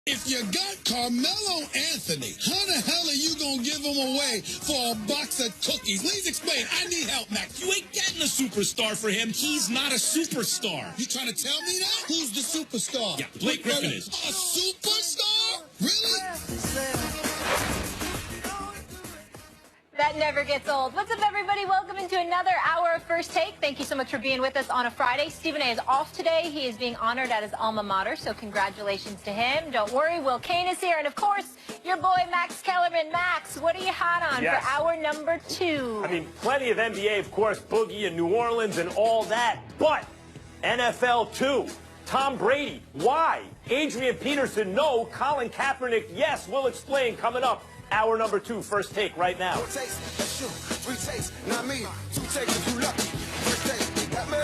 If you got Carmelo Anthony, how the hell are you going to give him away for a box of cookies? Please explain. I need help, Max. You ain't getting a superstar for him. He's not a superstar. You trying to tell me that? Who's the superstar? Yeah, Blake Griffin is. A superstar? Really? That never gets old. What's up, everybody? Welcome into another hour of First Take. Thank you so much for being with us on a Friday. Stephen A. is off today. He is being honored at his alma mater, so congratulations to him. Don't worry, Will Kane is here. And, of course, your boy, Max Kellerman. Max, what are you hot on for hour number 2? I mean, plenty of NBA, of course, Boogie and New Orleans and all that. But NFL, too. Tom Brady, why? Adrian Peterson, no. Colin Kaepernick, yes. We'll explain coming up. Hour number 2, First Take right now. 4 takes, that's you. 3 takes, not me. 2 takes if you lucky. First take, got me.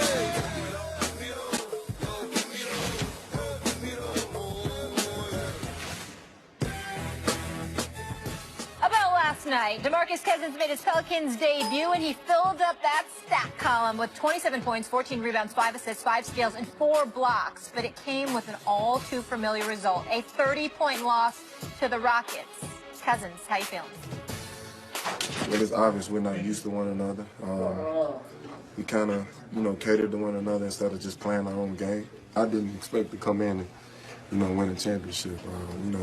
About last night, DeMarcus Cousins made his Pelicans debut, and he filled up that stat column with 27 points, 14 rebounds, 5 assists, 5 steals, and 4 blocks. But it came with an all-too-familiar result, a 30-point loss to the Rockets. Cousins, how you feeling? Well, it's obvious we're not used to one another. We kind of, cater to one another instead of just playing our own game. I didn't expect to come in and, win a championship.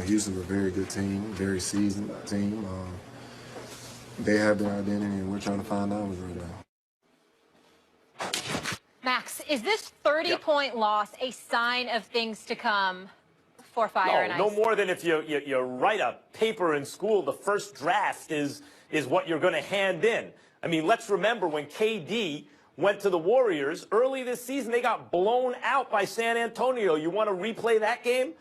Houston's a very good team, very seasoned team. They have their identity, and we're trying to find ours right now. Max, is this 30-point loss a sign of things to come? For fire and ice. No more than if you write a paper in school, the first draft is what you're going to hand in. I mean, let's remember when KD went to the Warriors early this season, they got blown out by San Antonio. You want to replay that game?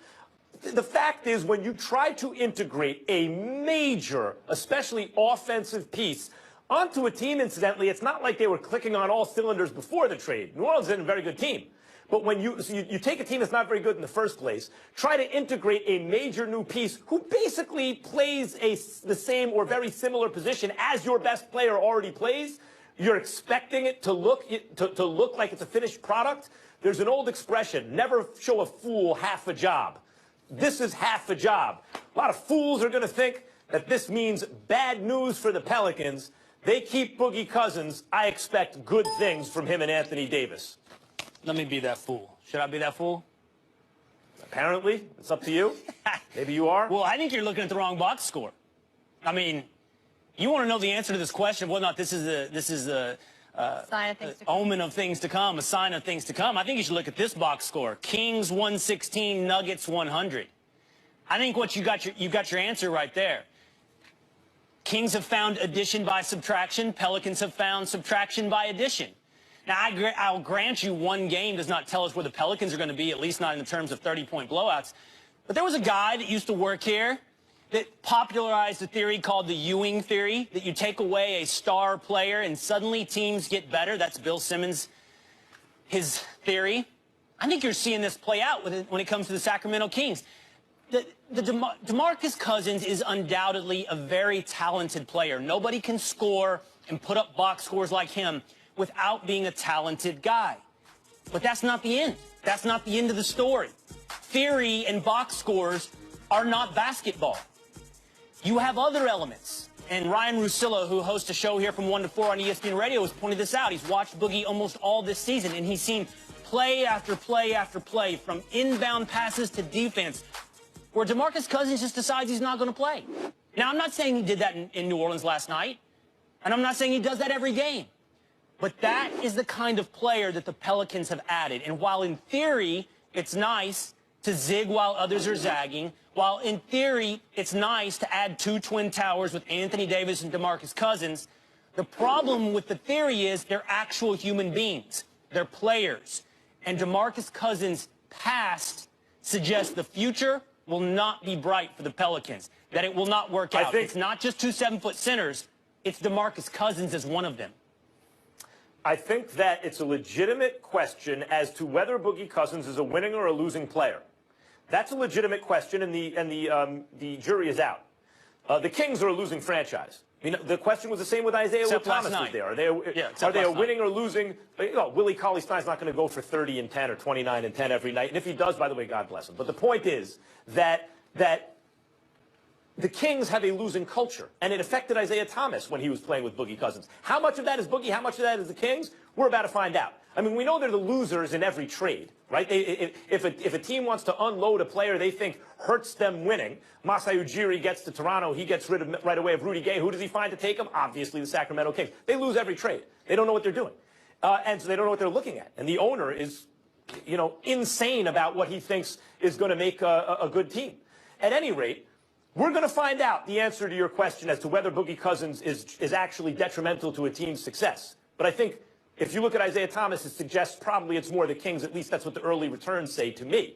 The fact is, when you try to integrate a major, especially offensive piece onto a team, incidentally, it's not like they were clicking on all cylinders before the trade. New Orleans isn't a very good team. But when you take a team that's not very good in the first place, try to integrate a major new piece who basically plays the same or very similar position as your best player already plays, you're expecting it to look like it's a finished product. There's an old expression, never show a fool half a job. This is half a job. A lot of fools are going to think that this means bad news for the Pelicans. They keep Boogie Cousins. I expect good things from him and Anthony Davis. Let me be that fool. Should I be that fool? Apparently. It's up to you. Maybe you are. Well, I think you're looking at the wrong box score. I mean, you want to know the answer to this question, whether or not this is a sign of things to come. Omen of things to come, a sign of things to come. I think you should look at this box score. Kings 116, Nuggets 100. I think you got your answer right there. Kings have found addition by subtraction. Pelicans have found subtraction by addition. Now, I'll grant you one game does not tell us where the Pelicans are going to be, at least not in the terms of 30-point blowouts. But there was a guy that used to work here that popularized a theory called the Ewing theory, that you take away a star player and suddenly teams get better. That's Bill Simmons, his theory. I think you're seeing this play out when it comes to the Sacramento Kings. DeMarcus Cousins is undoubtedly a very talented player. Nobody can score and put up box scores like him without being a talented guy. But that's not the end. That's not the end of the story. Theory and box scores are not basketball. You have other elements. And Ryan Russillo, who hosts a show here from 1 to 4 on ESPN Radio, has pointed this out. He's watched Boogie almost all this season, and he's seen play after play after play, from inbound passes to defense, where DeMarcus Cousins just decides he's not going to play. Now, I'm not saying he did that in New Orleans last night, and I'm not saying he does that every game. But that is the kind of player that the Pelicans have added. And while in theory it's nice to zig while others are zagging, while in theory it's nice to add 2 twin towers with Anthony Davis and DeMarcus Cousins, the problem with the theory is they're actual human beings. They're players. And DeMarcus Cousins' past suggests the future will not be bright for the Pelicans, that it will not work out. It's not just 2 7-foot centers. It's DeMarcus Cousins as one of them. I think that it's a legitimate question as to whether Boogie Cousins is a winning or a losing player. That's a legitimate question, and the jury is out. The Kings are a losing franchise. I mean, the question was the same with Isaiah Will Thomas was there. Are they a winning or losing? Willie Cauley-Stein's not going to go for 30 and 10 or 29 and 10 every night. And if he does, by the way, God bless him. But the point is that that the Kings have a losing culture, and it affected Isaiah Thomas when he was playing with Boogie Cousins. How much of that is Boogie? How much of that is the Kings? We're about to find out. I mean, we know they're the losers in every trade, right? If a team wants to unload a player they think hurts them winning, Masai Ujiri gets to Toronto, he gets rid of right away of Rudy Gay. Who does he find to take him? Obviously, the Sacramento Kings. They lose every trade. They don't know what they're doing, and so they don't know what they're looking at. And the owner is, insane about what he thinks is going to make a good team. At any rate, we're going to find out the answer to your question as to whether Boogie Cousins is actually detrimental to a team's success. But I think if you look at Isaiah Thomas, it suggests probably it's more the Kings. At least that's what the early returns say to me.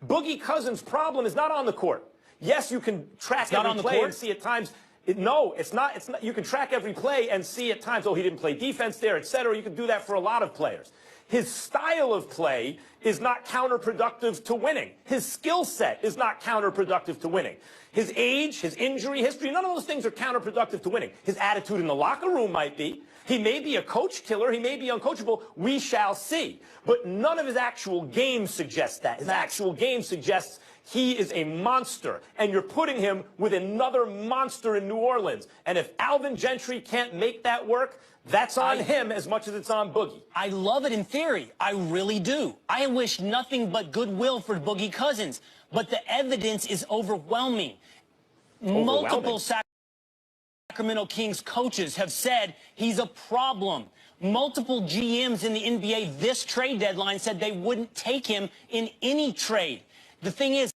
Boogie Cousins' problem is not on the court. Yes, you can track every play and see at times. No, it's not. You can track every play and see at times, oh, he didn't play defense there, etc. You can do that for a lot of players. His style of play is not counterproductive to winning. His skill set is not counterproductive to winning. His age, his injury history, none of those things are counterproductive to winning. His attitude in the locker room might be. He may be a coach killer. He may be uncoachable. We shall see. But none of his actual game suggests that. His actual game suggests he is a monster, and you're putting him with another monster in New Orleans. And if Alvin Gentry can't make that work, that's on him as much as it's on Boogie. I love it in theory. I really do. I wish nothing but goodwill for Boogie Cousins. But the evidence is overwhelming. Multiple Sacramento Kings coaches have said he's a problem. Multiple GMs in the NBA this trade deadline said they wouldn't take him in any trade. The thing is,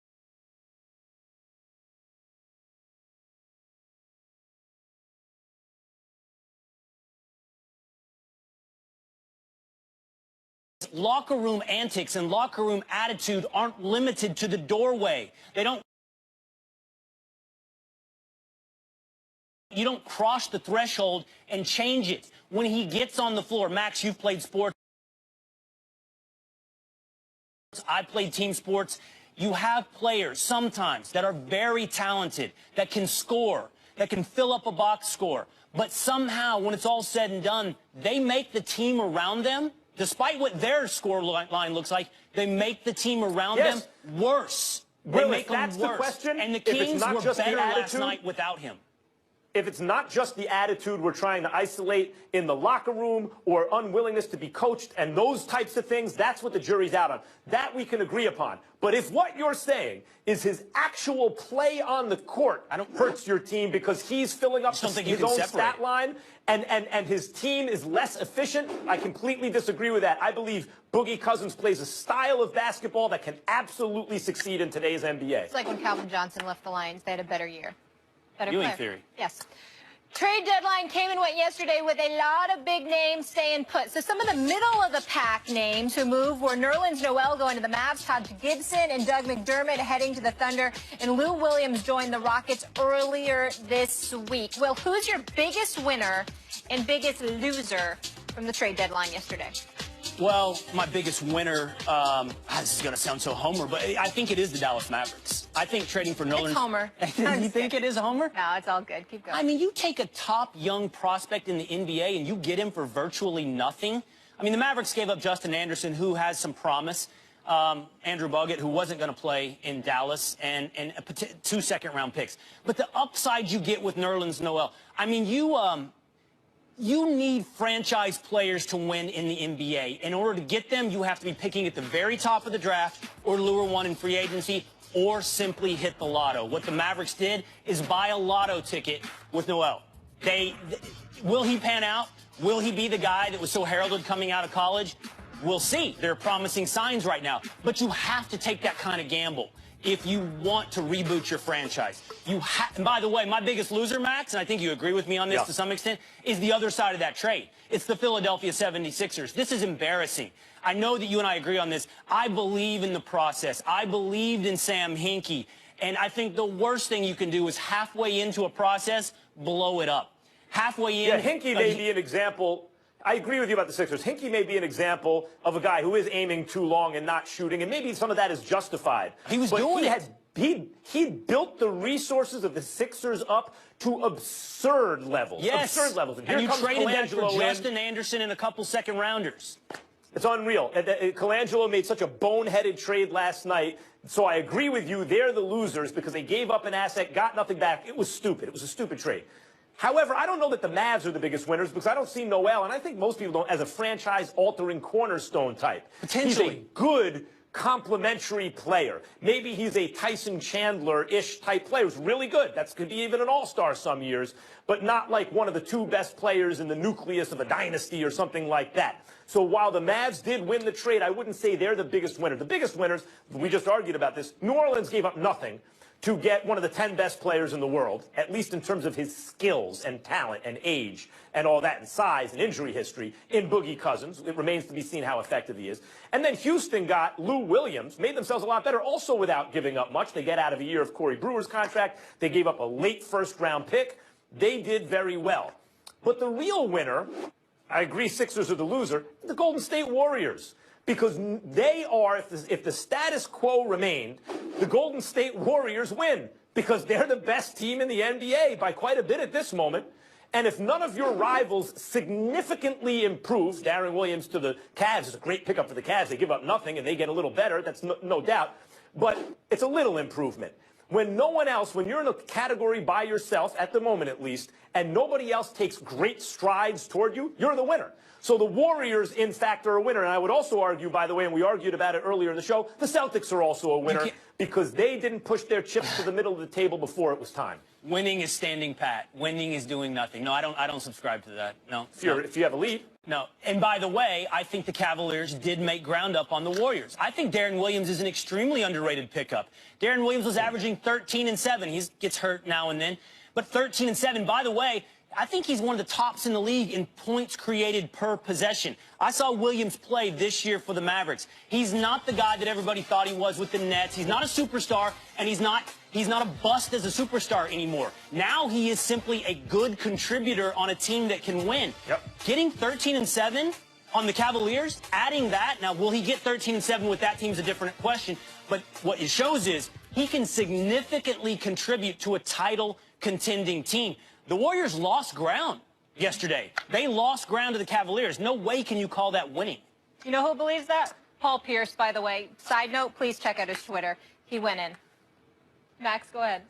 locker room antics and locker room attitude aren't limited to the doorway. You don't cross the threshold and change it. When he gets on the floor, Max, you've played sports. I played team sports. You have players sometimes that are very talented, that can score, that can fill up a box score. But somehow, when it's all said and done, they make the team around them, despite what their score line looks like, they make the team around them worse. They make them worse. The question, and the Kings were better last night without him. If it's not just the attitude we're trying to isolate in the locker room or unwillingness to be coached and those types of things, that's what the jury's out on. That we can agree upon. But if what you're saying is his actual play on the court hurts your team because he's filling up his own stat line and his team is less efficient, I completely disagree with that. I believe Boogie Cousins plays a style of basketball that can absolutely succeed in today's NBA. It's like when Calvin Johnson left the Lions. They had a better year. Viewing theory. Yes. Trade deadline came and went yesterday with a lot of big names staying put. So some of the middle of the pack names who moved were Nerlens Noel going to the Mavs, Taj Gibson and Doug McDermott heading to the Thunder, and Lou Williams joined the Rockets earlier this week. Well, who's your biggest winner and biggest loser from the trade deadline yesterday? Well, my biggest winner, this is going to sound so homer, but I think it is the Dallas Mavericks. I think trading for Nerlens... It's homer. You think it is a homer? No, it's all good. Keep going. I mean, you take a top young prospect in the NBA and you get him for virtually nothing. I mean, the Mavericks gave up Justin Anderson, who has some promise. Andrew Bogut, who wasn't going to play in Dallas, and 2 second-round picks. But the upside you get with Nerlens Noel, I mean, you need franchise players to win in the NBA. In order to get them, you have to be picking at the very top of the draft or lure one in free agency or simply hit the lotto. What the Mavericks did is buy a lotto ticket with Noel. Will he pan out? Will he be the guy that was so heralded coming out of college? We'll see. There are promising signs right now. But you have to take that kind of gamble if you want to reboot your franchise. And by the way, my biggest loser, Max, and I think you agree with me on this to some extent, is the other side of that trade. It's the Philadelphia 76ers. This is embarrassing. I know that you and I agree on this. I believe in the process. I believed in Sam Hinkie. And I think the worst thing you can do is halfway into a process, blow it up. Halfway in... Yeah, Hinkie may be an example... I agree with you about the Sixers. Hinkie may be an example of a guy who is aiming too long and not shooting, and maybe some of that is justified. He was doing it. He built the resources of the Sixers up to absurd levels. Yes. Absurd levels. And you traded them for Justin Anderson and a couple second-rounders. It's unreal. Colangelo made such a boneheaded trade last night. So I agree with you. They're the losers because they gave up an asset, got nothing back. It was stupid. It was a stupid trade. However, I don't know that the Mavs are the biggest winners because I don't see Noel, and I think most people don't, as a franchise-altering cornerstone type. Potentially. He's a good complementary player. Maybe he's a Tyson Chandler-ish type player who's really good. That could be even an all-star some years, but not like one of the two best players in the nucleus of a dynasty or something like that. So while the Mavs did win the trade, I wouldn't say they're the biggest winners. The biggest winners, we just argued about this, New Orleans gave up nothing to get one of the 10 best players in the world, at least in terms of his skills and talent and age and all that, and size and injury history, in Boogie Cousins. It remains to be seen how effective he is. And then Houston got Lou Williams, made themselves a lot better, also without giving up much. They get out of a year of Corey Brewer's contract. They gave up a late first-round pick. They did very well. But the real winner, I agree Sixers are the loser, the Golden State Warriors. Because they are, if the status quo remained, the Golden State Warriors win. Because they're the best team in the NBA by quite a bit at this moment. And if none of your rivals significantly improve, Darren Williams to the Cavs is a great pickup for the Cavs. They give up nothing and they get a little better. That's no doubt. But it's a little improvement. When no one else, when you're in a category by yourself, at the moment at least, and nobody else takes great strides toward you, you're the winner. So the Warriors, in fact, are a winner. And I would also argue, by the way, and we argued about it earlier in the show, the Celtics are also a winner because they didn't push their chips to the middle of the table before it was time. Winning is standing pat. Winning is doing nothing. No, I don't subscribe to that. No. If you have a lead. No. And by the way, I think the Cavaliers did make ground up on the Warriors. I think Darren Williams is an extremely underrated pickup. Darren Williams was averaging 13 and 7. He gets hurt now and then. But 13 and 7, by the way, I think he's one of the tops in the league in points created per possession. I saw Williams play this year for the Mavericks. He's not the guy that everybody thought he was with the Nets. He's not a superstar, and he's not a bust as a superstar anymore. Now he is simply a good contributor on a team that can win. Yep. Getting 13 and 7 on the Cavaliers, adding that, now will he get 13 and 7 with that team is a different question, but what it shows is he can significantly contribute to a title contending team. The Warriors lost ground yesterday. They lost ground to the Cavaliers. No way can you call that winning. You know who believes that? Paul Pierce, by the way. Side note, please check out his Twitter. He went in. Max, go ahead.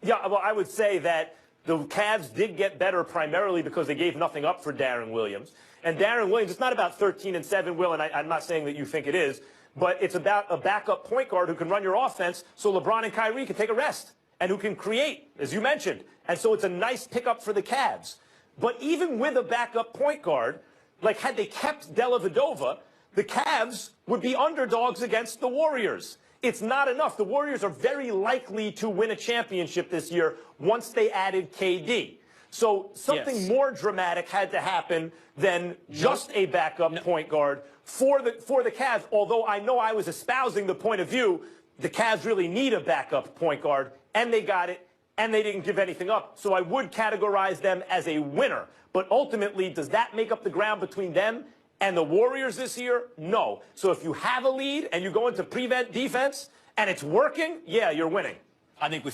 Yeah, well, I would say that the Cavs did get better primarily because they gave nothing up for Darren Williams. And Darren Williams, it's not about 13 and 7, Will, and I'm not saying that you think it is, but it's about a backup point guard who can run your offense so LeBron and Kyrie can take a rest and who can create, as you mentioned. And so it's a nice pickup for the Cavs. But even with a backup point guard, like had they kept Della Vedova, the Cavs would be underdogs against the Warriors. It's not enough. The Warriors are very likely to win a championship this year once they added KD. So something more dramatic had to happen than just a backup point guard for the Cavs, although I know I was espousing the point of view the Cavs really need a backup point guard, and they got it, and they didn't give anything up. So I would categorize them as a winner. But ultimately, does that make up the ground between them and the Warriors this year? No. So if you have a lead and you go into prevent defense and it's working, yeah, you're winning. I think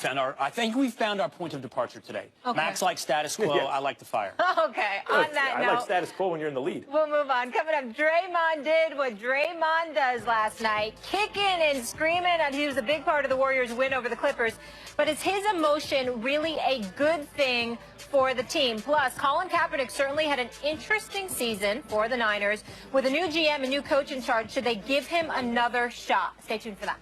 we found our point of departure today. Okay. Max likes status quo. Yeah. I like the fire. Okay, on that note. I like status quo when you're in the lead. We'll move on. Coming up, Draymond did what Draymond does last night, kicking and screaming, and he was a big part of the Warriors' win over the Clippers. But is his emotion really a good thing for the team? Plus, Colin Kaepernick certainly had an interesting season for the Niners. With a new GM and new coach in charge, should they give him another shot? Stay tuned for that.